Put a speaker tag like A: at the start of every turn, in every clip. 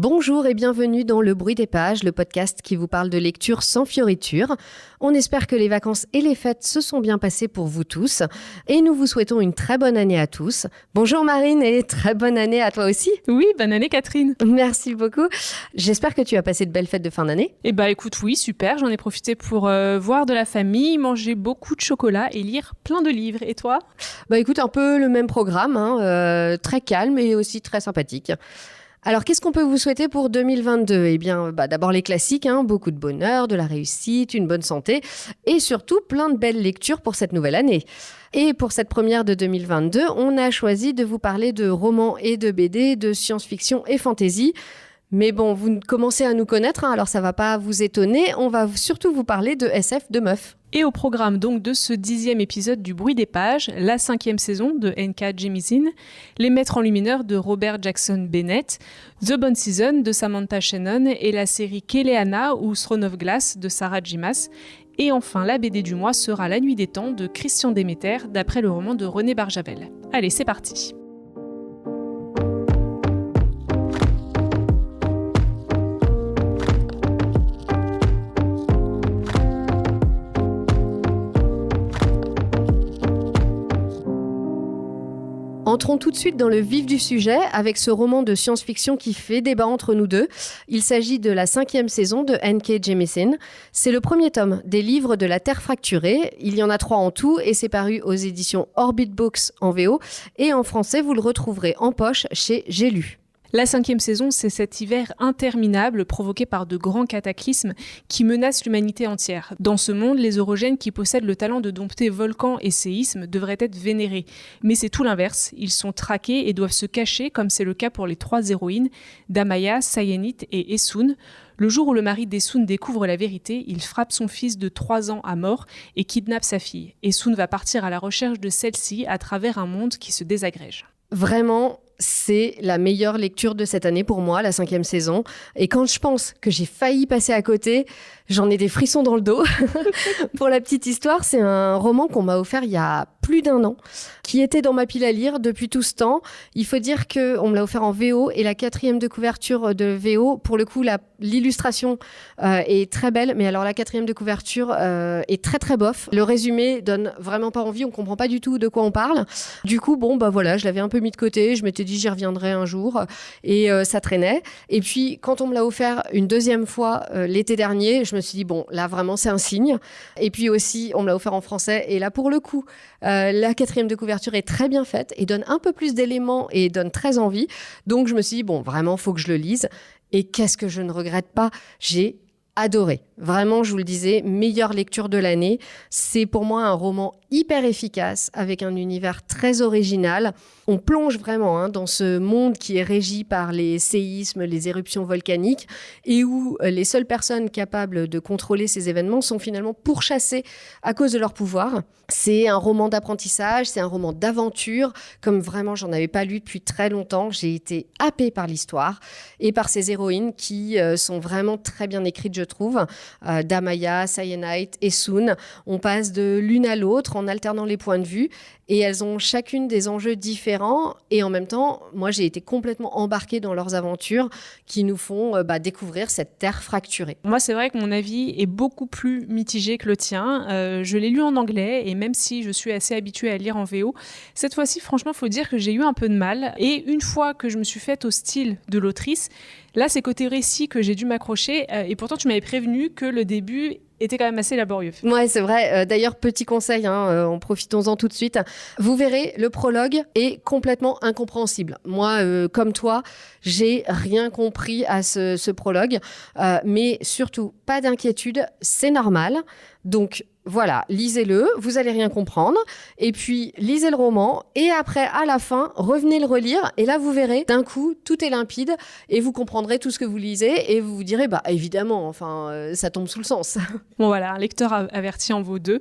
A: Bonjour et bienvenue dans Le Bruit des Pages, le podcast qui vous parle de lecture sans fioriture. On espère que les vacances et les fêtes se sont bien passées pour vous tous et nous vous souhaitons une très bonne année à tous. Bonjour Marine et très bonne année à toi aussi.
B: Oui, bonne année Catherine.
A: Merci beaucoup. J'espère que tu as passé de belles fêtes de fin d'année.
B: Eh bah écoute, oui, super. J'en ai profité pour voir de la famille, manger beaucoup de chocolat et lire plein de livres. Et toi ?
A: Bah écoute, un peu le même programme, très calme et aussi très sympathique. Alors, qu'est-ce qu'on peut vous souhaiter pour 2022 ? Eh bien, d'abord les classiques, beaucoup de bonheur, de la réussite, une bonne santé et surtout plein de belles lectures pour cette nouvelle année. Et pour cette première de 2022, on a choisi de vous parler de romans et de BD, de science-fiction et fantasy. Mais bon, vous commencez à nous connaître, alors ça va pas vous étonner. On va surtout vous parler de SF de meufs.
B: Et au programme donc de ce 10e épisode du Bruit des Pages, la 5e saison de N.K. Jemisin, Les Maîtres Enlumineurs de Robert Jackson Bennett, The Bone Season de Samantha Shannon et la série Keleana ou Throne of Glass de Sarah J. Maas. Et enfin, la BD du mois sera La Nuit des Temps de Christian Demeter, d'après le roman de René Barjavel. Allez, c'est parti.
A: Entrons tout de suite dans le vif du sujet avec ce roman de science-fiction qui fait débat entre nous deux. Il s'agit de la 5e saison de N.K. Jemisin. C'est le premier tome des livres de la Terre fracturée. Il y en a 3 en tout et c'est paru aux éditions Orbit Books en VO. Et en français, vous le retrouverez en poche chez J'ai lu.
B: La 5e saison, c'est cet hiver interminable provoqué par de grands cataclysmes qui menacent l'humanité entière. Dans ce monde, les orogènes qui possèdent le talent de dompter volcans et séismes devraient être vénérés. Mais c'est tout l'inverse, ils sont traqués et doivent se cacher comme c'est le cas pour les 3 héroïnes, Damaya, Sayenit et Essun. Le jour où le mari d'Essun découvre la vérité, il frappe son fils de 3 ans à mort et kidnappe sa fille. Essun va partir à la recherche de celle-ci à travers un monde qui se désagrège.
A: Vraiment, c'est la meilleure lecture de cette année pour moi, la 5e saison. Et quand je pense que j'ai failli passer à côté, j'en ai des frissons dans le dos. Pour la petite histoire, c'est un roman qu'on m'a offert il y a plus d'1 an, qui était dans ma pile à lire depuis tout ce temps. Il faut dire qu'on me l'a offert en VO et la 4e de couverture de VO, pour le coup, l'illustration est très belle, mais alors la 4e de couverture est très très bof. Le résumé donne vraiment pas envie, on comprend pas du tout de quoi on parle. Du coup, voilà, je l'avais un peu mis de côté, je m'étais dit j'y reviendrai un jour et ça traînait. Et puis quand on me l'a offert une 2e fois l'été dernier, je me suis dit là vraiment c'est un signe. Et puis aussi on me l'a offert en français et là pour le coup la 4e de couverture est très bien faite et donne un peu plus d'éléments et donne très envie. Donc je me suis dit vraiment faut que je le lise. Et qu'est-ce que je ne regrette pas, j'ai adoré. Vraiment, je vous le disais, meilleure lecture de l'année. C'est pour moi un roman hyper efficace avec un univers très original. On plonge vraiment dans ce monde qui est régi par les séismes, les éruptions volcaniques et où les seules personnes capables de contrôler ces événements sont finalement pourchassées à cause de leur pouvoir. C'est un roman d'apprentissage, c'est un roman d'aventure, comme vraiment j'en avais pas lu depuis très longtemps. J'ai été happée par l'histoire et par ces héroïnes qui sont vraiment très bien écrites, je trouve. Damaya, Sayenite et Essun. On passe de l'une à l'autre en alternant les points de vue et elles ont chacune des enjeux différents et en même temps, moi j'ai été complètement embarquée dans leurs aventures qui nous font découvrir cette terre fracturée.
B: Moi c'est vrai que mon avis est beaucoup plus mitigé que le tien. Je l'ai lu en anglais et même si je suis assez habituée à lire en VO, cette fois-ci franchement il faut dire que j'ai eu un peu de mal et une fois que je me suis faite au style de l'autrice, là c'est côté récit que j'ai dû m'accrocher et pourtant tu m'avais prévenu que le début était quand même assez laborieux.
A: Ouais, c'est vrai. D'ailleurs, petit conseil, en profitons-en tout de suite. Vous verrez, le prologue est complètement incompréhensible. Moi, comme toi, j'ai rien compris à ce prologue. Mais surtout, pas d'inquiétude, c'est normal. Donc, voilà, lisez-le, vous allez rien comprendre. Et puis, lisez le roman. Et après, à la fin, revenez le relire. Et là, vous verrez, d'un coup, tout est limpide. Et vous comprendrez tout ce que vous lisez. Et vous vous direz, évidemment, ça tombe sous le sens.
B: Bon voilà, un lecteur averti en vaut 2.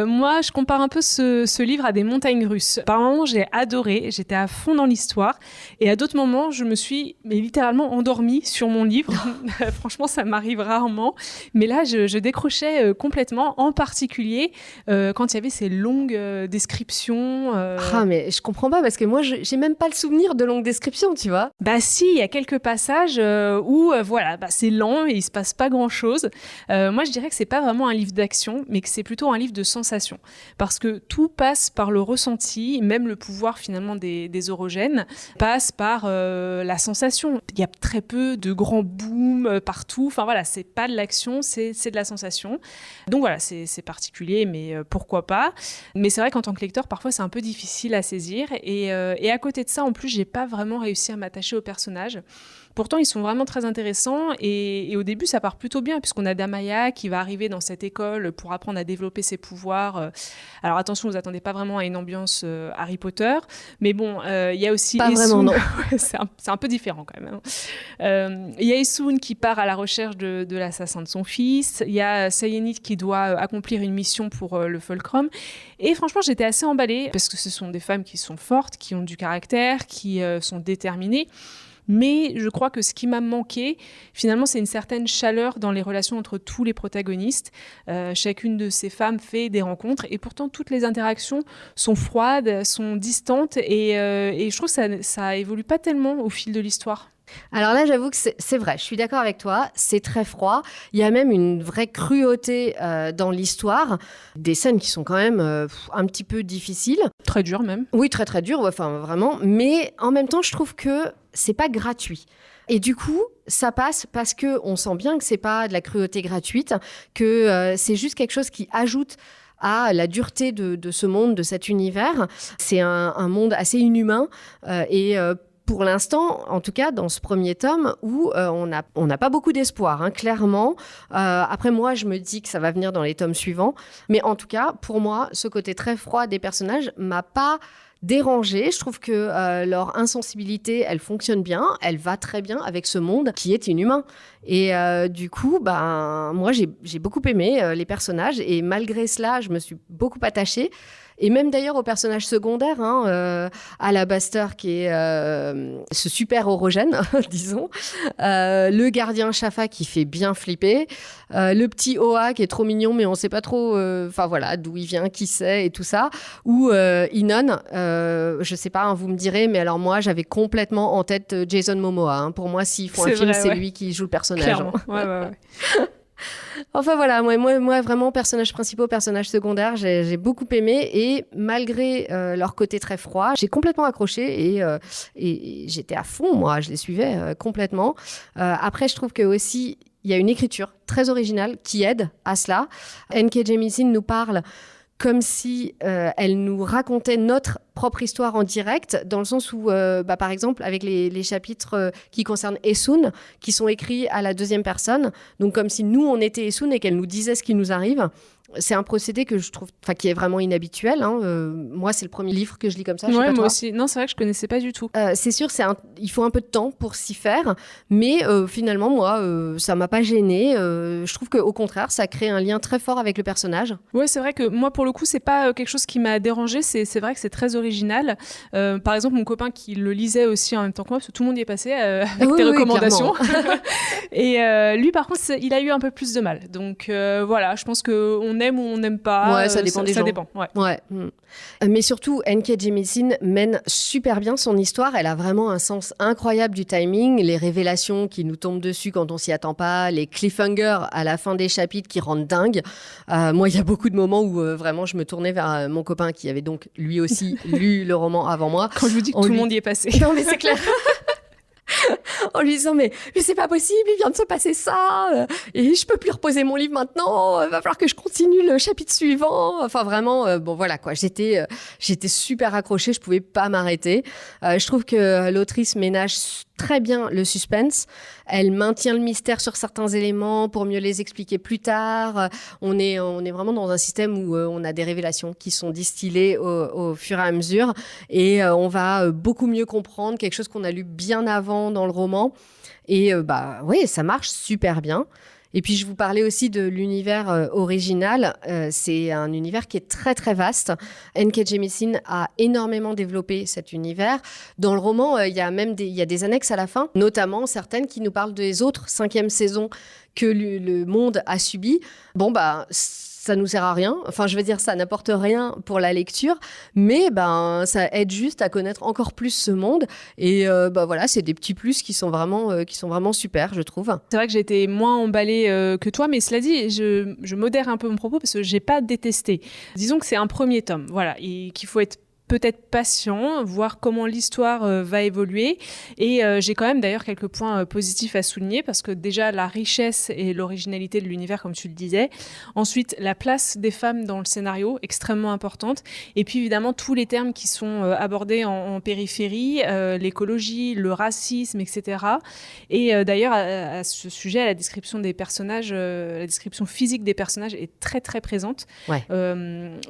B: Moi, je compare un peu ce livre à des montagnes russes. Par moments, j'ai adoré, j'étais à fond dans l'histoire. Et à d'autres moments, je me suis littéralement endormie sur mon livre. Franchement, ça m'arrive rarement. Mais là, je décrochais complètement. complètement, en particulier quand il y avait ces longues descriptions.
A: Ah, mais je comprends pas parce que moi, j'ai même pas le souvenir de longues descriptions, tu vois.
B: Bah si, il y a quelques passages où voilà, c'est lent et il se passe pas grand-chose. Moi, je dirais que c'est pas vraiment un livre d'action, mais que c'est plutôt un livre de sensations. Parce que tout passe par le ressenti, même le pouvoir finalement des orogènes passe par la sensation. Il y a très peu de grands booms partout. Enfin voilà, c'est pas de l'action, c'est de la sensation. Donc voilà, c'est particulier, mais pourquoi pas. Mais c'est vrai qu'en tant que lecteur, parfois c'est un peu difficile à saisir. Et à côté de ça, en plus, j'ai pas vraiment réussi à m'attacher aux personnages. Pourtant, ils sont vraiment très intéressants et au début, ça part plutôt bien puisqu'on a Damaya qui va arriver dans cette école pour apprendre à développer ses pouvoirs. Alors attention, vous attendez pas vraiment à une ambiance Harry Potter, mais bon, il y a aussi
A: pas
B: Esun.
A: vraiment, non.
B: c'est un peu différent quand même. Il y a Esun qui part à la recherche de l'assassin de son fils. Il y a Sayenit qui doit accomplir une mission pour le Fulcrum. Et franchement, j'étais assez emballée parce que ce sont des femmes qui sont fortes, qui ont du caractère, qui sont déterminées. Mais je crois que ce qui m'a manqué, finalement, c'est une certaine chaleur dans les relations entre tous les protagonistes. Chacune de ces femmes fait des rencontres et pourtant toutes les interactions sont froides, sont distantes et je trouve que ça évolue pas tellement au fil de l'histoire.
A: Alors là, j'avoue que c'est vrai, je suis d'accord avec toi, c'est très froid. Il y a même une vraie cruauté dans l'histoire. Des scènes qui sont quand même un petit peu difficiles.
B: Très dur même.
A: Oui, très très dur, enfin vraiment. Mais en même temps, je trouve que c'est pas gratuit. Et du coup, ça passe parce qu'on sent bien que c'est pas de la cruauté gratuite, que c'est juste quelque chose qui ajoute à la dureté de ce monde, de cet univers. C'est un monde assez inhumain pour l'instant, en tout cas dans ce premier tome, où on n'a pas beaucoup d'espoir, hein, clairement. Après, moi, je me dis que ça va venir dans les tomes suivants. Mais en tout cas, pour moi, ce côté très froid des personnages m'a pas dérangée. Je trouve que leur insensibilité, elle fonctionne bien. Elle va très bien avec ce monde qui est inhumain. Et du coup, moi, j'ai beaucoup aimé les personnages. Et malgré cela, je me suis beaucoup attachée. Et même d'ailleurs aux personnages secondaires, Alabaster qui est ce super orogène, disons, le gardien Shafa qui fait bien flipper, le petit Oa qui est trop mignon mais on sait pas trop d'où il vient, qui c'est et tout ça, ou Inon, je sais pas, vous me direz, mais alors moi j'avais complètement en tête Jason Momoa. Pour moi, s'ils font un film, c'est lui qui joue le personnage.
B: Clairement, ouais.
A: Enfin voilà, moi vraiment, personnages principaux, personnages secondaires, j'ai beaucoup aimé et malgré leur côté très froid, j'ai complètement accroché et j'étais à fond, moi, je les suivais complètement. Après, je trouve que aussi, il y a une écriture très originale qui aide à cela. N.K. Jemisin nous parle comme si elle nous racontait notre propre histoire en direct, dans le sens où, par exemple, avec les chapitres qui concernent Esun, qui sont écrits à la deuxième personne, donc comme si nous, on était Esun et qu'elle nous disait ce qui nous arrive. C'est un procédé que je trouve, qui est vraiment inhabituel. Moi, c'est le premier livre que je lis comme ça.
B: Ouais, moi aussi. Non, c'est vrai que je connaissais pas du tout.
A: C'est sûr, il faut un peu de temps pour s'y faire, mais finalement, moi, ça m'a pas gênée. Je trouve qu'au contraire, ça crée un lien très fort avec le personnage.
B: Ouais, c'est vrai que moi, pour le coup, c'est pas quelque chose qui m'a dérangée. C'est vrai que c'est très original. Par exemple, mon copain qui le lisait aussi en même temps que moi, parce que tout le monde y est passé avec tes recommandations. Et lui, par contre, il a eu un peu plus de mal. Donc voilà, je pense qu'on aime ou on n'aime pas.
A: Ouais, ça dépend des gens.
B: Ça dépend, ouais.
A: Mais surtout, N.K. Jemisin mène super bien son histoire. Elle a vraiment un sens incroyable du timing, les révélations qui nous tombent dessus quand on s'y attend pas, les cliffhangers à la fin des chapitres qui rendent dingue. Moi, il y a beaucoup de moments où vraiment je me tournais vers mon copain qui avait donc lui aussi lu le roman avant moi.
B: Quand je vous dis que tout le monde y est passé.
A: Non, mais c'est clair. En lui disant mais c'est pas possible, il vient de se passer ça et je peux plus reposer mon livre maintenant, va falloir que je continue le chapitre suivant. Enfin vraiment, bon voilà quoi, j'étais super accrochée, je pouvais pas m'arrêter. Je trouve que l'autrice ménage très bien le suspense. Elle maintient le mystère sur certains éléments pour mieux les expliquer plus tard. On est vraiment dans un système où on a des révélations qui sont distillées au fur et à mesure et on va beaucoup mieux comprendre quelque chose qu'on a lu bien avant dans le roman. Et oui, ça marche super bien. Et puis, je vous parlais aussi de l'univers original. C'est un univers qui est très, très vaste. N.K. Jemisin a énormément développé cet univers. Dans le roman, il y a des annexes à la fin, notamment certaines qui nous parlent des autres 5e saisons que le monde a subies. Bon, ça nous sert à rien. Enfin, je veux dire, ça n'apporte rien pour la lecture, mais ça aide juste à connaître encore plus ce monde. Et voilà, c'est des petits plus qui sont vraiment super, je trouve.
B: C'est vrai que j'ai été moins emballée que toi, mais cela dit, je modère un peu mon propos parce que j'ai pas détesté. Disons que c'est un premier tome, voilà, et qu'il faut être peut-être patient, voir comment l'histoire va évoluer. Et j'ai quand même d'ailleurs quelques points positifs à souligner parce que déjà la richesse et l'originalité de l'univers, comme tu le disais. Ensuite, la place des femmes dans le scénario, extrêmement importante. Et puis évidemment, tous les termes qui sont abordés en périphérie, l'écologie, le racisme, etc. Et d'ailleurs, à ce sujet, la description des personnages, la description physique des personnages est très très présente.
A: Ouais.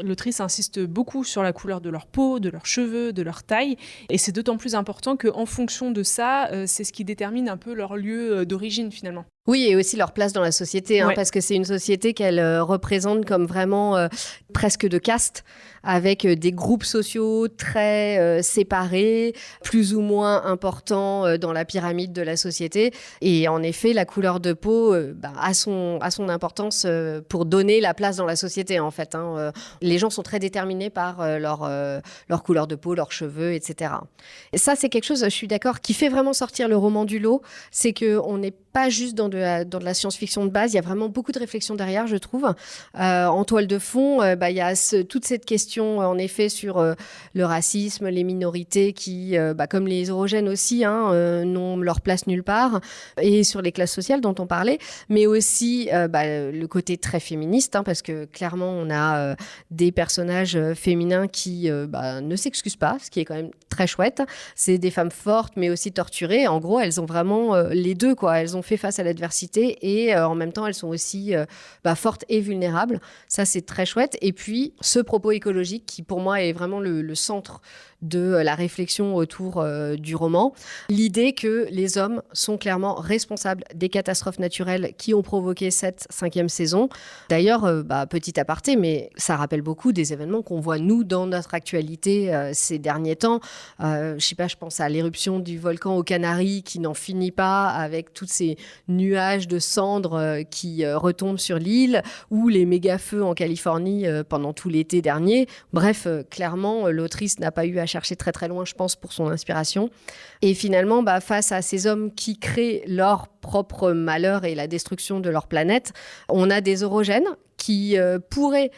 B: L'autrice insiste beaucoup sur la couleur de leur peau, de leurs cheveux, de leur taille. Et c'est d'autant plus important qu'en fonction de ça, c'est ce qui détermine un peu leur lieu d'origine finalement.
A: Oui, et aussi leur place dans la société,
B: Ouais.
A: parce que c'est une société qu'elle représente comme vraiment presque de caste, avec des groupes sociaux très séparés, plus ou moins importants dans la pyramide de la société. Et en effet, la couleur de peau a son importance pour donner la place dans la société, en fait. Les gens sont très déterminés par leur couleur de peau, leurs cheveux, etc. Et ça, c'est quelque chose, je suis d'accord, qui fait vraiment sortir le roman du lot. C'est qu'on n'est pas juste dans de la science-fiction de base, il y a vraiment beaucoup de réflexion derrière, je trouve. En toile de fond, il y a toute cette question, en effet, sur le racisme, les minorités qui, comme les orogènes aussi, n'ont leur place nulle part, et sur les classes sociales dont on parlait, mais aussi le côté très féministe, parce que clairement, on a des personnages féminins qui ne s'excusent pas, ce qui est quand même très chouette. C'est des femmes fortes, mais aussi torturées. En gros, elles ont vraiment les deux, quoi. Elles ont fait face à l'adversité et en même temps, elles sont aussi fortes et vulnérables. Ça, c'est très chouette. Et puis, ce propos écologique qui, pour moi, est vraiment le centre de la réflexion autour du roman. L'idée que les hommes sont clairement responsables des catastrophes naturelles qui ont provoqué cette 5e saison. D'ailleurs, petit aparté, mais ça rappelle beaucoup des événements qu'on voit, nous, dans notre actualité ces derniers temps. Je pense à l'éruption du volcan aux Canaries qui n'en finit pas avec tous ces nuages de cendres qui retombent sur l'île, ou les méga-feux en Californie pendant tout l'été dernier. Bref, clairement, l'autrice n'a pas eu à chercher très très loin, je pense, pour son inspiration. Et finalement, face à ces hommes qui créent leur propre malheur et la destruction de leur planète, on a des orogènes qui pourraient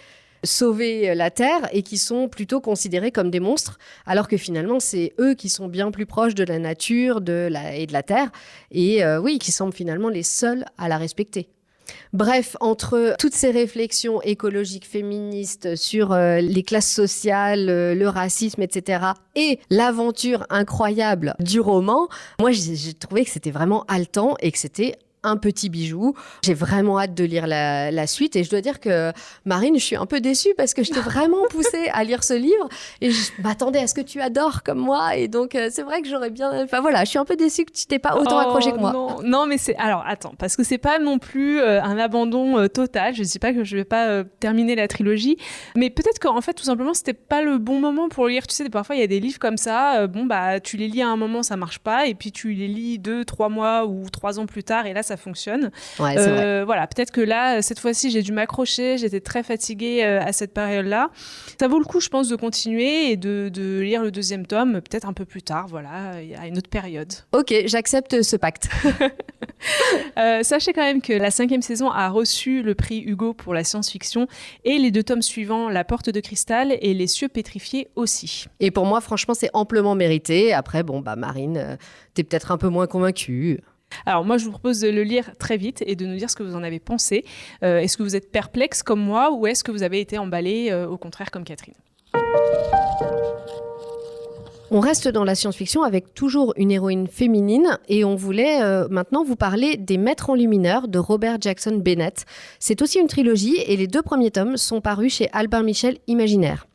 A: sauver la Terre et qui sont plutôt considérés comme des monstres, alors que finalement, c'est eux qui sont bien plus proches de la nature et de la Terre, et qui semblent finalement les seuls à la respecter. Bref, entre toutes ces réflexions écologiques, féministes sur les classes sociales, le racisme, etc., et l'aventure incroyable du roman, moi, j'ai trouvé que c'était vraiment haletant et que c'était un petit bijou. J'ai vraiment hâte de lire la suite et je dois dire que Marine, je suis un peu déçue parce que je t'ai vraiment poussée à lire ce livre et je m'attendais à ce que tu adores comme moi et donc c'est vrai que j'aurais bien... Enfin voilà, je suis un peu déçue que tu t'es pas autant accroché que moi.
B: Non, mais c'est... Alors attends, parce que c'est pas non plus un abandon total. Je dis pas que je vais pas terminer la trilogie, mais peut-être qu'en fait tout simplement c'était pas le bon moment pour lire. Tu sais, parfois il y a des livres comme ça, tu les lis à un moment, ça marche pas et puis tu les lis 2, 3 mois ou 3 ans plus tard et là ça fonctionne.
A: Ouais, c'est vrai.
B: Voilà, peut-être que là, cette fois-ci, j'ai dû m'accrocher. J'étais très fatiguée à cette période-là. Ça vaut le coup, je pense, de continuer et de lire le 2e tome, peut-être un peu plus tard, voilà, à une autre période.
A: Ok, j'accepte ce pacte.
B: Sachez quand même que la 5e saison a reçu le prix Hugo pour la science-fiction et les 2 tomes suivants, La Porte de cristal et Les cieux pétrifiés aussi.
A: Et pour moi, franchement, c'est amplement mérité. Après, Marine, t'es peut-être un peu moins convaincue.
B: Alors moi, je vous propose de le lire très vite et de nous dire ce que vous en avez pensé. Est-ce que vous êtes perplexe comme moi ou est-ce que vous avez été emballé au contraire comme Catherine ?
A: On reste dans la science-fiction avec toujours une héroïne féminine et on voulait maintenant vous parler des Maîtres enlumineurs de Robert Jackson Bennett. C'est aussi une trilogie et les 2 premiers tomes sont parus chez Albin Michel Imaginaire.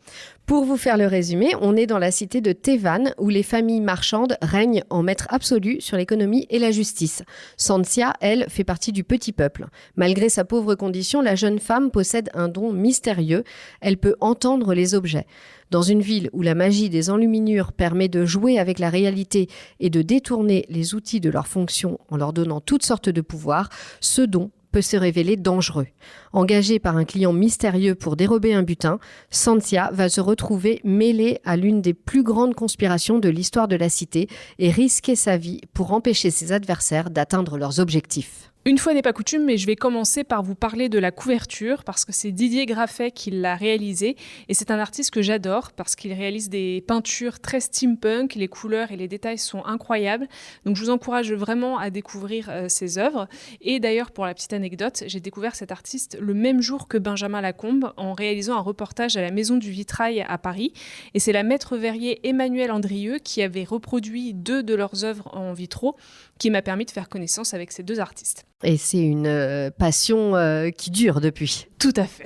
A: Pour vous faire le résumé, on est dans la cité de Tevan où les familles marchandes règnent en maître absolu sur l'économie et la justice. Sansia, elle, fait partie du petit peuple. Malgré sa pauvre condition, la jeune femme possède un don mystérieux. Elle peut entendre les objets. Dans une ville où la magie des enluminures permet de jouer avec la réalité et de détourner les outils de leur fonction en leur donnant toutes sortes de pouvoirs, ce don peut se révéler dangereux. Engagée par un client mystérieux pour dérober un butin, Cynthia va se retrouver mêlée à l'une des plus grandes conspirations de l'histoire de la cité et risquer sa vie pour empêcher ses adversaires d'atteindre leurs objectifs.
B: Une fois n'est pas coutume, mais je vais commencer par vous parler de la couverture parce que c'est Didier Graffet qui l'a réalisé et c'est un artiste que j'adore parce qu'il réalise des peintures très steampunk, les couleurs et les détails sont incroyables. Donc je vous encourage vraiment à découvrir ses œuvres. Et d'ailleurs, pour la petite anecdote, j'ai découvert cet artiste le même jour que Benjamin Lacombe en réalisant un reportage à la Maison du Vitrail à Paris. Et c'est la maître verrier Emmanuelle Andrieux qui avait reproduit 2 de leurs œuvres en vitraux qui m'a permis de faire connaissance avec ces 2 artistes.
A: Et c'est une passion qui dure depuis.
B: Tout à fait.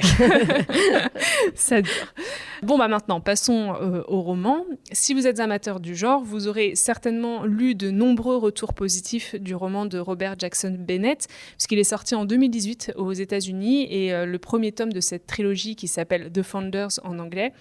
B: Ça dure. Bon, maintenant, passons au roman. Si vous êtes amateur du genre, vous aurez certainement lu de nombreux retours positifs du roman de Robert Jackson Bennett, puisqu'il est sorti en 2018 aux États-Unis et le premier tome de cette trilogie qui s'appelle The Founders en anglais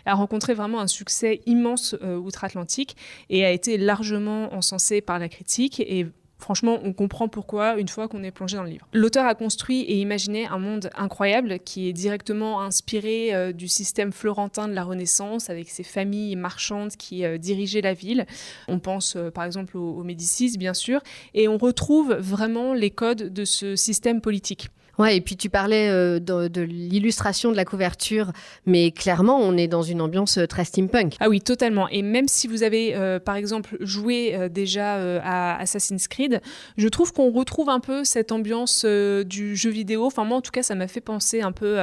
B: a rencontré vraiment un succès immense outre-Atlantique et a été largement encensé par la critique et franchement, on comprend pourquoi une fois qu'on est plongé dans le livre. L'auteur a construit et imaginé un monde incroyable qui est directement inspiré du système florentin de la Renaissance avec ses familles marchandes qui dirigeaient la ville. On pense par exemple aux Médicis, bien sûr, et on retrouve vraiment les codes de ce système politique.
A: Ouais, et puis tu parlais de l'illustration de la couverture, mais clairement, on est dans une ambiance très steampunk.
B: Ah oui, totalement. Et même si vous avez, par exemple, joué déjà à Assassin's Creed, je trouve qu'on retrouve un peu cette ambiance du jeu vidéo. Enfin, moi, en tout cas, ça m'a fait penser un peu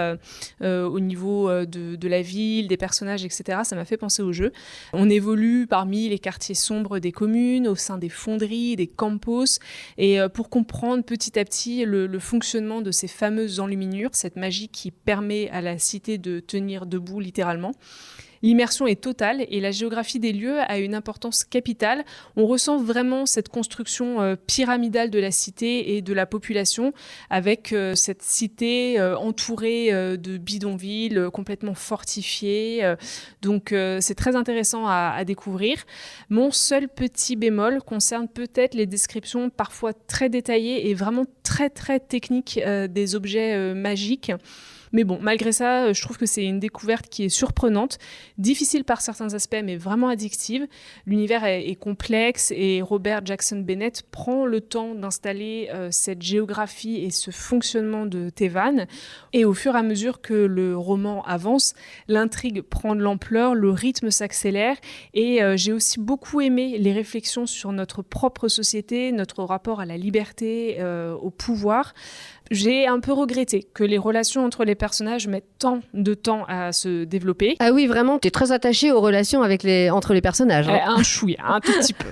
B: au niveau de la ville, des personnages, etc. Ça m'a fait penser au jeu. On évolue parmi les quartiers sombres des communes, au sein des fonderies, des campos, et pour comprendre petit à petit le fonctionnement de ces fameuses enluminures, cette magie qui permet à la cité de tenir debout littéralement. L'immersion est totale et la géographie des lieux a une importance capitale. On ressent vraiment cette construction pyramidale de la cité et de la population avec cette cité entourée de bidonvilles complètement fortifiées. Donc c'est très intéressant à découvrir. Mon seul petit bémol concerne peut-être les descriptions parfois très détaillées et vraiment très très techniques des objets magiques. Mais bon, malgré ça, je trouve que c'est une découverte qui est surprenante, difficile par certains aspects, mais vraiment addictive. L'univers est complexe et Robert Jackson Bennett prend le temps d'installer cette géographie et ce fonctionnement de Tevan. Et au fur et à mesure que le roman avance, l'intrigue prend de l'ampleur, le rythme s'accélère et j'ai aussi beaucoup aimé les réflexions sur notre propre société, notre rapport à la liberté, au pouvoir. J'ai un peu regretté que les relations entre les personnages mettent tant de temps à se développer.
A: Ah oui, vraiment, tu es très attaché aux relations entre les personnages. Hein.
B: Un chouïa, un tout petit peu.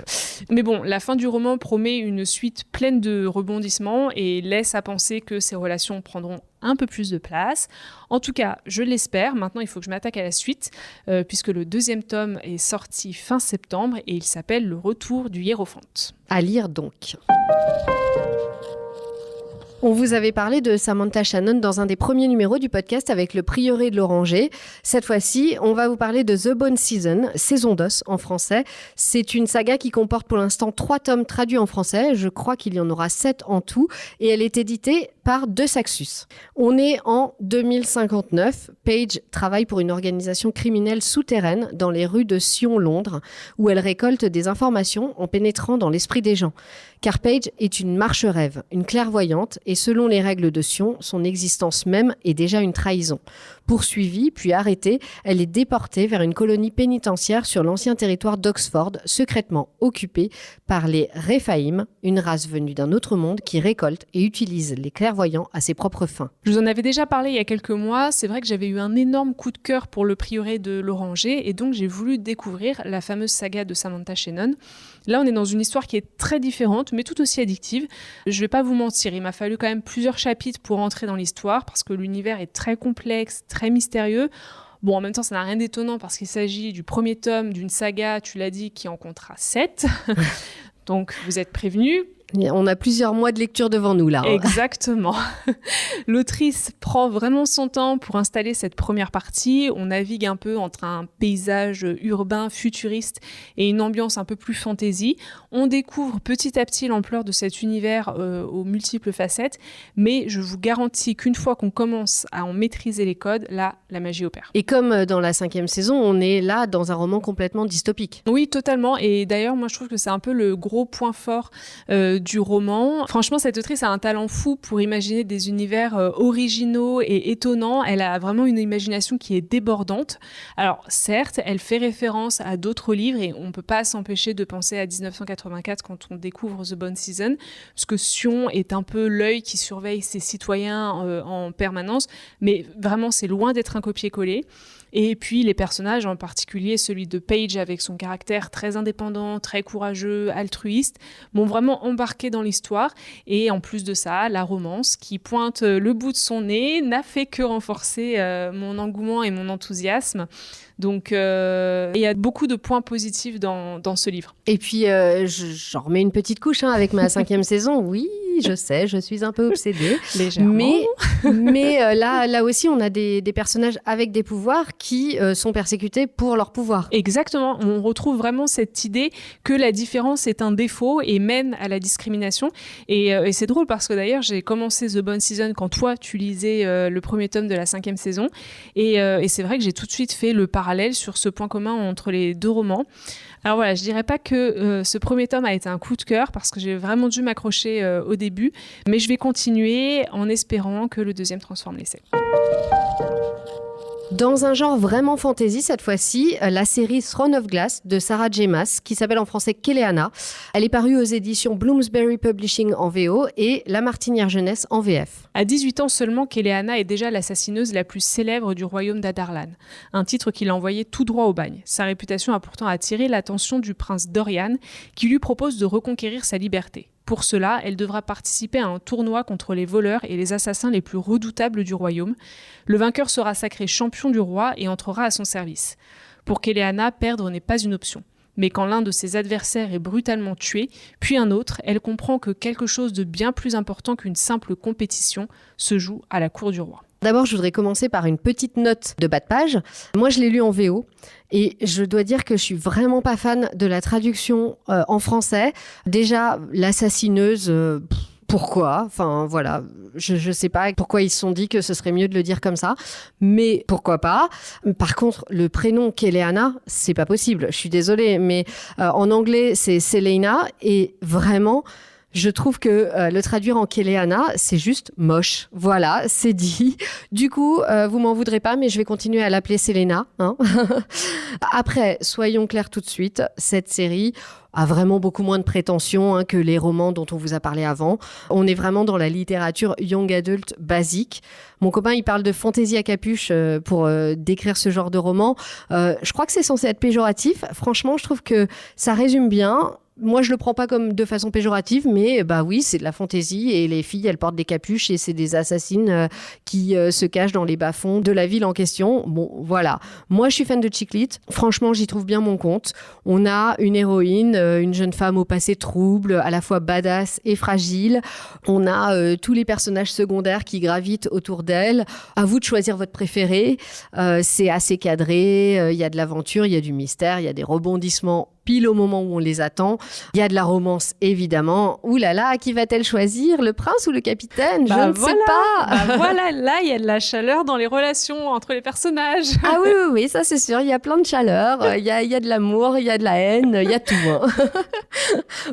B: Mais bon, la fin du roman promet une suite pleine de rebondissements et laisse à penser que ces relations prendront un peu plus de place. En tout cas, je l'espère. Maintenant, il faut que je m'attaque à la suite, puisque le 2e tome est sorti fin septembre et il s'appelle Le Retour du Hiérophante.
A: À lire donc. On vous avait parlé de Samantha Shannon dans un des premiers numéros du podcast avec le prieuré de l'Oranger. Cette fois-ci, on va vous parler de The Bone Season, saison d'os en français. C'est une saga qui comporte pour l'instant 3 tomes traduits en français. Je crois qu'il y en aura 7 en tout. Et elle est éditée par De Saxus. On est en 2059. Paige travaille pour une organisation criminelle souterraine dans les rues de Sion, Londres, où elle récolte des informations en pénétrant dans l'esprit des gens. Car Paige est une marche-rêve, une clairvoyante, et selon les règles de Sion, son existence même est déjà une trahison. Poursuivie, puis arrêtée, elle est déportée vers une colonie pénitentiaire sur l'ancien territoire d'Oxford, secrètement occupée par les Réphaïm, une race venue d'un autre monde qui récolte et utilise les clairvoyants à ses propres fins.
B: Je vous en avais déjà parlé il y a quelques mois, c'est vrai que j'avais eu un énorme coup de cœur pour le prieuré de l'Oranger et donc j'ai voulu découvrir la fameuse saga de Samantha Shannon. Là, on est dans une histoire qui est très différente, mais tout aussi addictive. Je ne vais pas vous mentir, il m'a fallu quand même plusieurs chapitres pour entrer dans l'histoire, parce que l'univers est très complexe, très mystérieux. Bon, en même temps, ça n'a rien d'étonnant, parce qu'il s'agit du premier tome d'une saga, tu l'as dit, qui en comptera 7. Donc, vous êtes prévenus.
A: On a plusieurs mois de lecture devant nous, là.
B: Exactement. L'autrice prend vraiment son temps pour installer cette première partie. On navigue un peu entre un paysage urbain futuriste et une ambiance un peu plus fantasy. On découvre petit à petit l'ampleur de cet univers aux multiples facettes, mais je vous garantis qu'une fois qu'on commence à en maîtriser les codes, là, la magie opère.
A: Et comme dans la 5e saison, on est là dans un roman complètement dystopique.
B: Oui, totalement. Et d'ailleurs, moi, je trouve que c'est un peu le gros point fort du roman. Franchement, cette autrice a un talent fou pour imaginer des univers originaux et étonnants. Elle a vraiment une imagination qui est débordante. Alors, certes, elle fait référence à d'autres livres et on ne peut pas s'empêcher de penser à 1984 quand on découvre The Bone Season, parce que Sion est un peu l'œil qui surveille ses citoyens en permanence, mais vraiment, c'est loin d'être un copier-coller. Et puis les personnages, en particulier celui de Paige avec son caractère très indépendant, très courageux, altruiste, m'ont vraiment embarqué dans l'histoire. Et en plus de ça, la romance qui pointe le bout de son nez n'a fait que renforcer mon engouement et mon enthousiasme. Donc, il y a beaucoup de points positifs dans ce livre.
A: Et puis, j'en remets une petite couche avec ma 5e saison. Oui, je sais, je suis un peu obsédée.
B: Légèrement.
A: Mais là aussi, on a des personnages avec des pouvoirs qui sont persécutés pour leur pouvoir.
B: Exactement. On retrouve vraiment cette idée que la différence est un défaut et mène à la discrimination. Et c'est drôle parce que d'ailleurs, j'ai commencé The Bone Season quand toi, tu lisais le premier tome de la 5e saison. Et c'est vrai que j'ai tout de suite fait le parallèle sur ce point commun entre les deux romans. Alors voilà, je dirais pas que ce premier tome a été un coup de cœur parce que j'ai vraiment dû m'accrocher au début, mais je vais continuer en espérant que le deuxième transforme l'essai.
A: Dans un genre vraiment fantasy, cette fois-ci, la série Throne of Glass de Sarah J. Maas, qui s'appelle en français Keleana. Elle est parue aux éditions Bloomsbury Publishing en VO et La Martinière Jeunesse en VF.
B: À 18 ans seulement, Keleana est déjà l'assassineuse la plus célèbre du royaume d'Adarlan, un titre qui l'a envoyé tout droit au bagne. Sa réputation a pourtant attiré l'attention du prince Dorian, qui lui propose de reconquérir sa liberté. Pour cela, elle devra participer à un tournoi contre les voleurs et les assassins les plus redoutables du royaume. Le vainqueur sera sacré champion du roi et entrera à son service. Pour Keleana, perdre n'est pas une option. Mais quand l'un de ses adversaires est brutalement tué, puis un autre, elle comprend que quelque chose de bien plus important qu'une simple compétition se joue à la cour du roi.
A: D'abord, je voudrais commencer par une petite note de bas de page. Moi, je l'ai lu en VO et je dois dire que je suis vraiment pas fan de la traduction en français. Déjà, l'assassineuse... Pourquoi ? Enfin, voilà, je sais pas pourquoi ils se sont dit que ce serait mieux de le dire comme ça, mais pourquoi pas ? Par contre, le prénom Keleana, c'est pas possible, je suis désolée, mais en anglais, c'est Selena, et vraiment... Je trouve que le traduire en Keleana, c'est juste moche. Voilà, c'est dit. Du coup, vous m'en voudrez pas, mais je vais continuer à l'appeler Selena. Après, soyons clairs tout de suite, cette série a vraiment beaucoup moins de prétentions que les romans dont on vous a parlé avant. On est vraiment dans la littérature young adult basique. Mon copain, il parle de fantaisie à capuche pour décrire ce genre de roman. Je crois que c'est censé être péjoratif. Franchement, je trouve que ça résume bien. Moi, je le prends pas comme de façon péjorative, mais bah oui, c'est de la fantaisie et les filles, elles portent des capuches et c'est des assassines qui se cachent dans les bas-fonds de la ville en question. Bon, voilà. Moi, je suis fan de chick lit. Franchement, j'y trouve bien mon compte. On a une héroïne, une jeune femme au passé trouble, à la fois badass et fragile. On a tous les personnages secondaires qui gravitent autour d'elle. À vous de choisir votre préféré. C'est assez cadré. Il y a de l'aventure, il y a du mystère, il y a des rebondissements pile au moment où on les attend. Il y a de la romance, évidemment. Ouh là là, qui va-t-elle choisir ? Le prince ou le capitaine ? Je ne sais pas.
B: Voilà, là, il y a de la chaleur dans les relations entre les personnages.
A: Ah oui, ça c'est sûr. Il y a plein de chaleur. Il y a de l'amour, il y a de la haine, il y a tout.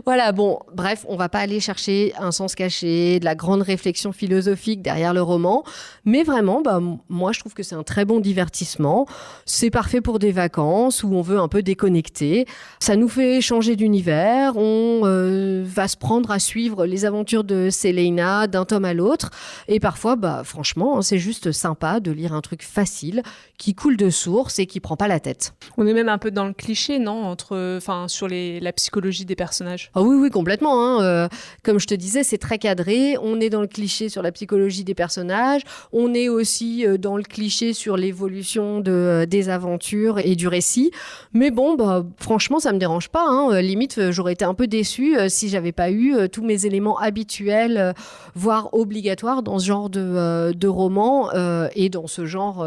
A: Voilà, bon, bref, on va pas aller chercher un sens caché, de la grande réflexion philosophique derrière le roman. Mais vraiment, moi, je trouve que c'est un très bon divertissement. C'est parfait pour des vacances où on veut un peu déconnecter. Ça nous fait changer d'univers, on va se prendre à suivre les aventures de Selena d'un tome à l'autre. Et parfois, franchement, c'est juste sympa de lire un truc facile, qui coule de source et qui prend pas la tête.
B: On est même un peu dans le cliché, non ? Sur la psychologie des personnages.
A: Ah oui, complètement. Comme je te disais, c'est très cadré. On est dans le cliché sur la psychologie des personnages. On est aussi dans le cliché sur l'évolution des aventures et du récit. Mais bon, franchement, ça me dérange pas. Limite, j'aurais été un peu déçue si j'avais pas eu tous mes éléments habituels, voire obligatoires dans ce genre de roman et dans ce genre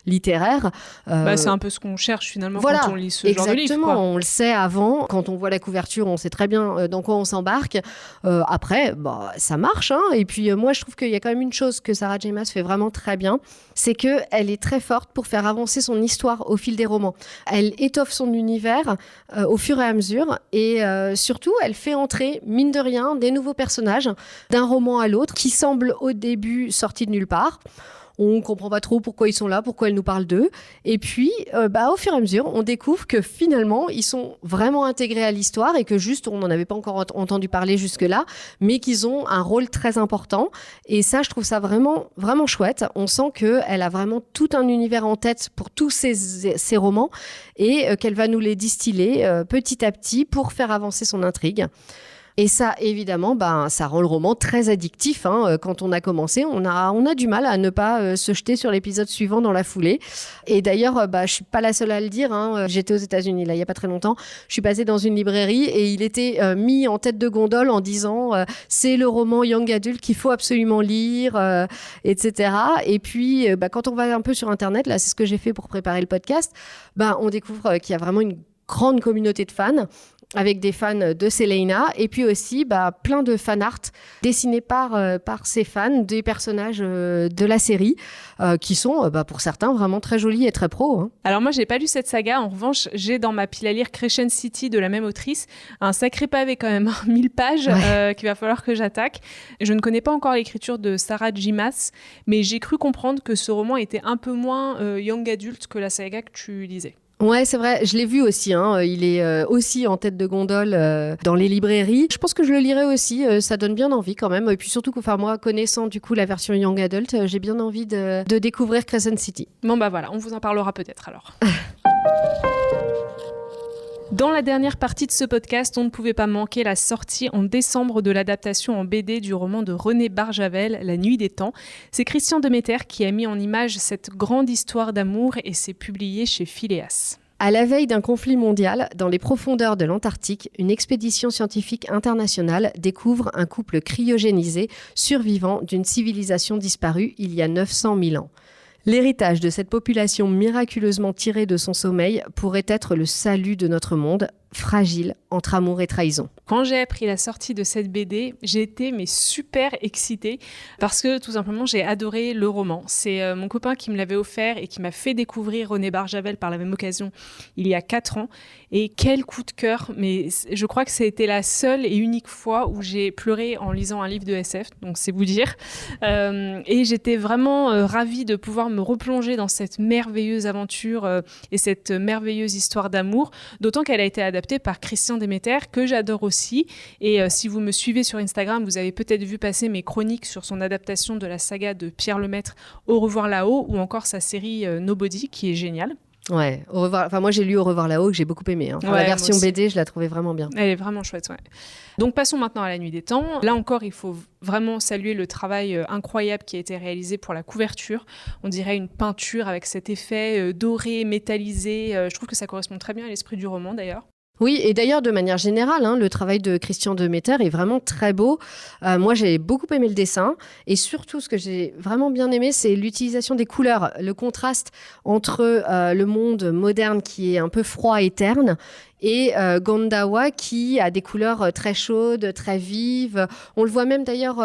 A: littéraire.
B: C'est un peu ce qu'on cherche finalement
A: voilà,
B: quand on lit ce genre de livre.
A: Exactement, on le sait avant. Quand on voit la couverture, on sait très bien dans quoi on s'embarque. Après, ça marche. Et puis moi, je trouve qu'il y a quand même une chose que Sarah J. Maas fait vraiment très bien, c'est qu'elle est très forte pour faire avancer son histoire au fil des romans. Elle étoffe son univers au fur et à mesure et surtout, elle fait entrer, mine de rien, des nouveaux personnages d'un roman à l'autre qui semblent au début sortis de nulle part. On ne comprend pas trop pourquoi ils sont là, pourquoi elle nous parle d'eux. Et puis, au fur et à mesure, on découvre que finalement, ils sont vraiment intégrés à l'histoire et que juste, on n'en avait pas encore entendu parler jusque-là, mais qu'ils ont un rôle très important. Et ça, je trouve ça vraiment, vraiment chouette. On sent qu'elle a vraiment tout un univers en tête pour tous ces romans et qu'elle va nous les distiller petit à petit pour faire avancer son intrigue. Et ça, évidemment, ça rend le roman très addictif. Quand on a commencé, on a du mal à ne pas se jeter sur l'épisode suivant dans la foulée. Et d'ailleurs, je suis pas la seule à le dire. J'étais aux États-Unis là, il y a pas très longtemps. Je suis passée dans une librairie et il était mis en tête de gondole en disant c'est le roman young adult qu'il faut absolument lire, etc. Et puis, quand on va un peu sur Internet, là, c'est ce que j'ai fait pour préparer le podcast. On découvre qu'il y a vraiment une grande communauté de fans, avec des fans de Celaena, et puis aussi plein de fan art dessinés par ces fans des personnages de la série, qui sont pour certains vraiment très jolis et très pro.
B: Alors moi, j'ai pas lu cette saga. En revanche, j'ai dans ma pile à lire Crescent City de la même autrice, un sacré pavé quand même, 1000 pages qu'il va falloir que j'attaque. Je ne connais pas encore l'écriture de Sarah J. Maas, mais j'ai cru comprendre que ce roman était un peu moins young adulte que la saga que tu lisais.
A: Ouais, c'est vrai, je l'ai vu aussi. Il est aussi en tête de gondole dans les librairies. Je pense que je le lirai aussi. Ça donne bien envie quand même. Et puis surtout que, moi, connaissant du coup la version Young Adult, j'ai bien envie de découvrir Crescent City.
B: Bon voilà, on vous en parlera peut-être alors. Dans la dernière partie de ce podcast, on ne pouvait pas manquer la sortie en décembre de l'adaptation en BD du roman de René Barjavel, La Nuit des Temps. C'est Christian Demeter qui a mis en image cette grande histoire d'amour et c'est publié chez Phileas.
A: À la veille d'un conflit mondial, dans les profondeurs de l'Antarctique, une expédition scientifique internationale découvre un couple cryogénisé survivant d'une civilisation disparue il y a 900 000 ans. L'héritage de cette population miraculeusement tirée de son sommeil pourrait être le salut de notre monde, fragile entre amour et trahison.
B: Quand j'ai appris la sortie de cette BD, j'ai été super excitée parce que tout simplement j'ai adoré le roman. C'est mon copain qui me l'avait offert et qui m'a fait découvrir René Barjavel par la même occasion il y a 4 ans. Et quel coup de cœur, mais je crois que ça a été la seule et unique fois où j'ai pleuré en lisant un livre de SF, donc c'est vous dire. Et j'étais vraiment ravie de pouvoir me replonger dans cette merveilleuse aventure et cette merveilleuse histoire d'amour, d'autant qu'elle a été adaptée par Christian Demeter, que j'adore aussi. Et si vous me suivez sur Instagram, vous avez peut-être vu passer mes chroniques sur son adaptation de la saga de Pierre Lemaitre, Au revoir là-haut, ou encore sa série Nobody, qui est géniale.
A: Ouais, Au revoir. Moi j'ai lu Au revoir là-haut, que j'ai beaucoup aimé. La version BD, je la trouvais vraiment bien.
B: Elle est vraiment chouette, ouais. Donc passons maintenant à La Nuit des Temps. Là encore, il faut vraiment saluer le travail incroyable qui a été réalisé pour la couverture. On dirait une peinture avec cet effet doré, métallisé. Je trouve que ça correspond très bien à l'esprit du roman d'ailleurs.
A: Oui, et d'ailleurs, de manière générale, le travail de Christian Demeter est vraiment très beau. Moi, j'ai beaucoup aimé le dessin. Et surtout, ce que j'ai vraiment bien aimé, c'est l'utilisation des couleurs. Le contraste entre le monde moderne qui est un peu froid et terne et Gondawa qui a des couleurs très chaudes, très vives. On le voit même d'ailleurs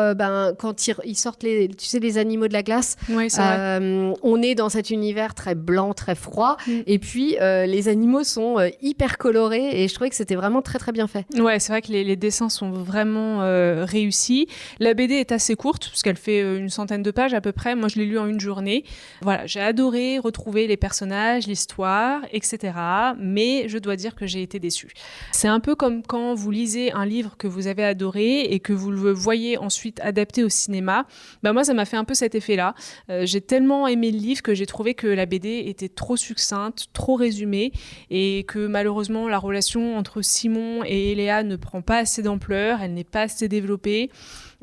A: quand ils sortent les animaux de la glace.
B: Oui, c'est vrai.
A: On est dans cet univers très blanc, très froid. Et puis, les animaux sont hyper colorés et je trouvais que c'était vraiment très, très bien fait.
B: Ouais, c'est vrai que les dessins sont vraiment réussis. La BD est assez courte puisqu'elle fait une centaine de pages à peu près. Moi, je l'ai lu en une journée. Voilà, j'ai adoré retrouver les personnages, l'histoire, etc. Mais je dois dire que j'ai été déçue. C'est un peu comme quand vous lisez un livre que vous avez adoré et que vous le voyez ensuite adapté au cinéma. Moi, ça m'a fait un peu cet effet-là. J'ai tellement aimé le livre que j'ai trouvé que la BD était trop succincte, trop résumée et que malheureusement, la relation entre Simon et Eléa ne prend pas assez d'ampleur, elle n'est pas assez développée.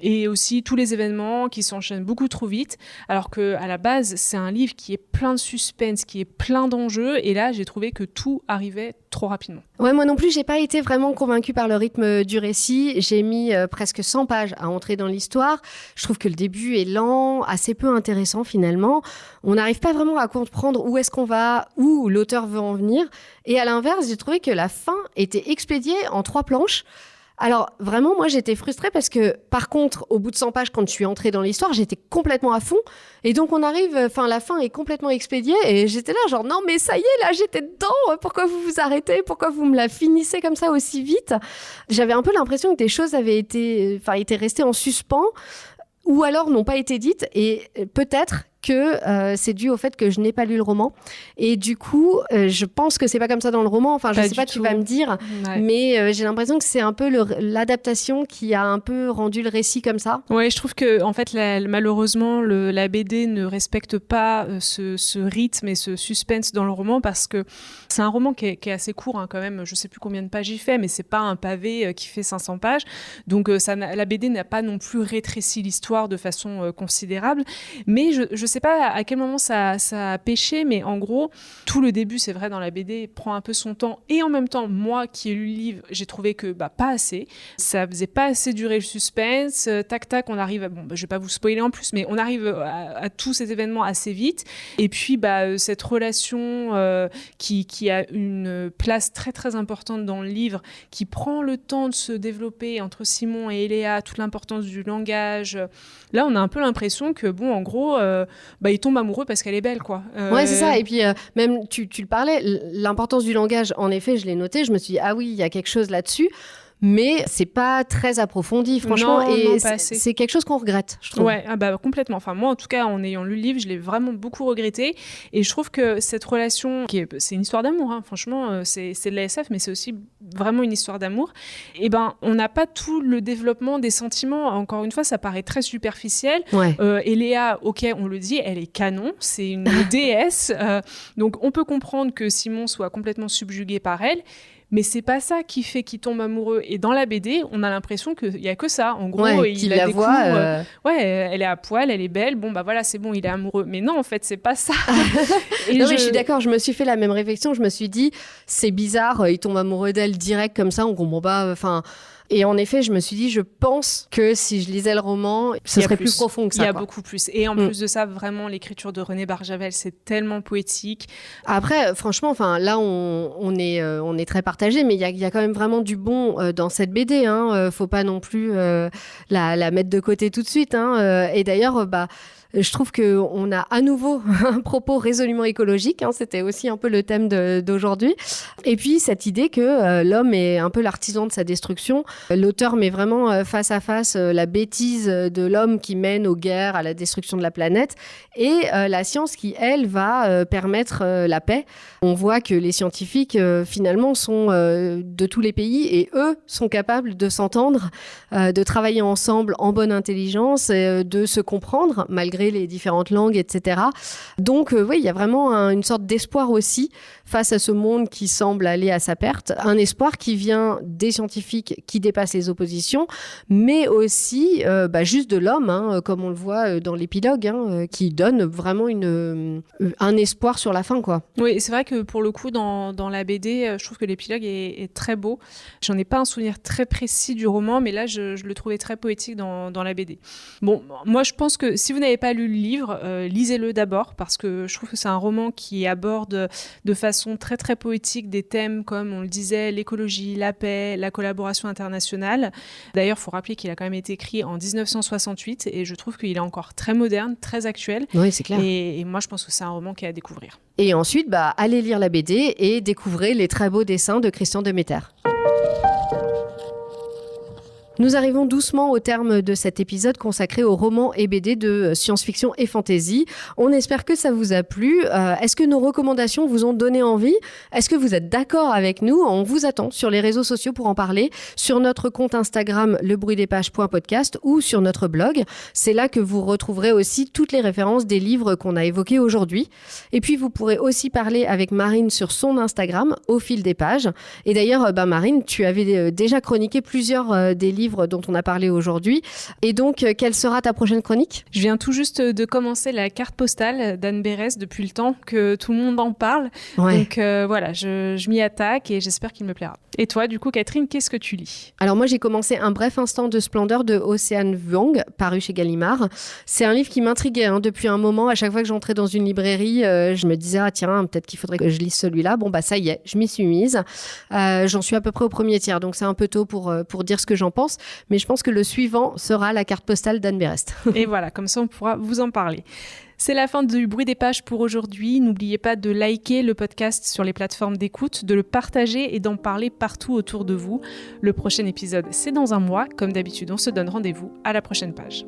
B: et aussi tous les événements qui s'enchaînent beaucoup trop vite, alors qu'à la base, c'est un livre qui est plein de suspense, qui est plein d'enjeux, et là, j'ai trouvé que tout arrivait trop rapidement.
A: Ouais, moi non plus, j'ai pas été vraiment convaincue par le rythme du récit. J'ai mis presque 100 pages à entrer dans l'histoire. Je trouve que le début est lent, assez peu intéressant finalement. On n'arrive pas vraiment à comprendre où est-ce qu'on va, où l'auteur veut en venir. Et à l'inverse, j'ai trouvé que la fin était expédiée en 3 planches. Alors vraiment, moi j'étais frustrée parce que par contre, au bout de 100 pages, quand je suis entrée dans l'histoire, j'étais complètement à fond. Et donc la fin est complètement expédiée et j'étais là genre non mais ça y est, là j'étais dedans, pourquoi vous vous arrêtez, pourquoi vous me la finissez comme ça aussi vite? J'avais un peu l'impression que des choses étaient restées en suspens ou alors n'ont pas été dites et peut-être que c'est dû au fait que je n'ai pas lu le roman. Et du coup, je pense que c'est pas comme ça dans le roman. Enfin, je sais pas, tu vas me dire. Ouais. Mais j'ai l'impression que c'est un peu l'adaptation qui a un peu rendu le récit comme ça.
B: Ouais, je trouve que en fait, malheureusement, la BD ne respecte pas ce rythme et ce suspense dans le roman parce que c'est un roman qui est assez court quand même. Je sais plus combien de pages il fait, mais c'est pas un pavé qui fait 500 pages. Donc la BD n'a pas non plus rétréci l'histoire de façon considérable. Mais je sais pas à quel moment ça a pêché, mais en gros, tout le début, c'est vrai, dans la BD, prend un peu son temps. Et en même temps, moi qui ai lu le livre, j'ai trouvé que pas assez. Ça faisait pas assez durer le suspense. Tac, on arrive je vais pas vous spoiler en plus, mais on arrive à tous ces événements assez vite. Et puis, cette relation qui a une place très, très importante dans le livre, qui prend le temps de se développer entre Simon et Eléa, toute l'importance du langage. Là, on a un peu l'impression que, en gros... il tombe amoureux parce qu'elle est belle, quoi.
A: Ouais, c'est ça. Et puis, même, tu le parlais, l'importance du langage, en effet, je l'ai noté. Je me suis dit, ah oui, il y a quelque chose là-dessus. Mais c'est pas très approfondi, franchement.
B: Non,
A: c'est quelque chose qu'on regrette, je trouve.
B: Ouais, complètement. Enfin, moi, en tout cas, en ayant lu le livre, je l'ai vraiment beaucoup regretté. Et je trouve que cette relation, c'est une histoire d'amour, franchement, c'est de la SF, mais c'est aussi vraiment une histoire d'amour. Et on n'a pas tout le développement des sentiments. Encore une fois, ça paraît très superficiel.
A: Ouais.
B: Et Léa, ok, on le dit, elle est canon, c'est une déesse. Donc, on peut comprendre que Simon soit complètement subjugué par elle. Mais c'est pas ça qui fait qu'il tombe amoureux. Et dans la BD, on a l'impression qu'il y a que ça. En gros, il la découvre. Elle est à poil, elle est belle. Voilà, c'est bon, il est amoureux. Mais non, en fait, c'est pas ça.
A: Mais je suis d'accord. Je me suis fait la même réflexion. Je me suis dit, c'est bizarre. Il tombe amoureux d'elle direct comme ça. On comprend pas. Et en effet, je me suis dit, je pense que si je lisais le roman, ce serait plus profond que ça.
B: Il y a beaucoup plus. Et en plus de ça, vraiment, l'écriture de René Barjavel, c'est tellement poétique.
A: Après, franchement, là, on est très partagé, mais il y a quand même vraiment du bon dans cette BD. Faut pas non plus la mettre de côté tout de suite. Et d'ailleurs, je trouve qu'on a à nouveau un propos résolument écologique. C'était aussi un peu le thème d'aujourd'hui. Et puis, cette idée que l'homme est un peu l'artisan de sa destruction. L'auteur met vraiment face à face la bêtise de l'homme qui mène aux guerres, à la destruction de la planète, et la science qui, elle, va permettre la paix. On voit que les scientifiques, finalement, sont de tous les pays et eux sont capables de s'entendre, de travailler ensemble en bonne intelligence, de se comprendre malgré les différentes langues, etc. Donc, il y a vraiment une sorte d'espoir aussi face à ce monde qui semble aller à sa perte. Un espoir qui vient des scientifiques qui dépassent les oppositions, mais aussi juste de l'homme, comme on le voit dans l'épilogue, qui donne vraiment un espoir sur la fin, quoi.
B: Oui, c'est vrai que pour le coup, dans la BD, je trouve que l'épilogue est très beau. J'en ai pas un souvenir très précis du roman, mais là, je le trouvais très poétique dans la BD. Bon, moi, je pense que si vous n'avez pas lu le livre, lisez-le d'abord, parce que je trouve que c'est un roman qui aborde de façon très, très poétique des thèmes comme, on le disait, l'écologie, la paix, la collaboration internationale. D'ailleurs, il faut rappeler qu'il a quand même été écrit en 1968, et je trouve qu'il est encore très moderne, très actuel.
A: Oui, c'est clair.
B: Et moi, je pense que c'est un roman qui est à découvrir.
A: Et ensuite, allez lire la BD et découvrez les très beaux dessins de Christian Demeter. Nous arrivons doucement au terme de cet épisode consacré aux romans et BD de science-fiction et fantasy. On espère que ça vous a plu. Est-ce que nos recommandations vous ont donné envie ? Est-ce que vous êtes d'accord avec nous ? On vous attend sur les réseaux sociaux pour en parler, sur notre compte Instagram lebruitdespages.podcast ou sur notre blog. C'est là que vous retrouverez aussi toutes les références des livres qu'on a évoqués aujourd'hui. Et puis, vous pourrez aussi parler avec Marine sur son Instagram, Au fil des pages. Et d'ailleurs, Marine, tu avais déjà chroniqué plusieurs des livres livre dont on a parlé aujourd'hui. Et donc, quelle sera ta prochaine chronique ?
B: Je viens tout juste de commencer la carte postale d'Anne Berès depuis le temps que tout le monde en parle.
A: Ouais.
B: Donc voilà, je m'y attaque et j'espère qu'il me plaira. Et toi, du coup, Catherine, qu'est-ce que tu lis ?
A: Alors moi, j'ai commencé Un bref instant de splendeur de Océane Vuong, paru chez Gallimard. C'est un livre qui m'intriguait depuis un moment. À chaque fois que j'entrais dans une librairie, je me disais, ah tiens, peut-être qu'il faudrait que je lise celui-là. Bon, bah ça y est, je m'y suis mise. J'en suis à peu près au premier tiers, donc c'est un peu tôt pour dire ce que j'en pense. Mais je pense que le suivant sera la carte postale d'Anne Berès.
B: Et voilà, comme ça, on pourra vous en parler. C'est la fin du Bruit des pages pour aujourd'hui. N'oubliez pas de liker le podcast sur les plateformes d'écoute, de le partager et d'en parler partout autour de vous. Le prochain épisode, c'est dans un mois. Comme d'habitude, on se donne rendez-vous à la prochaine page.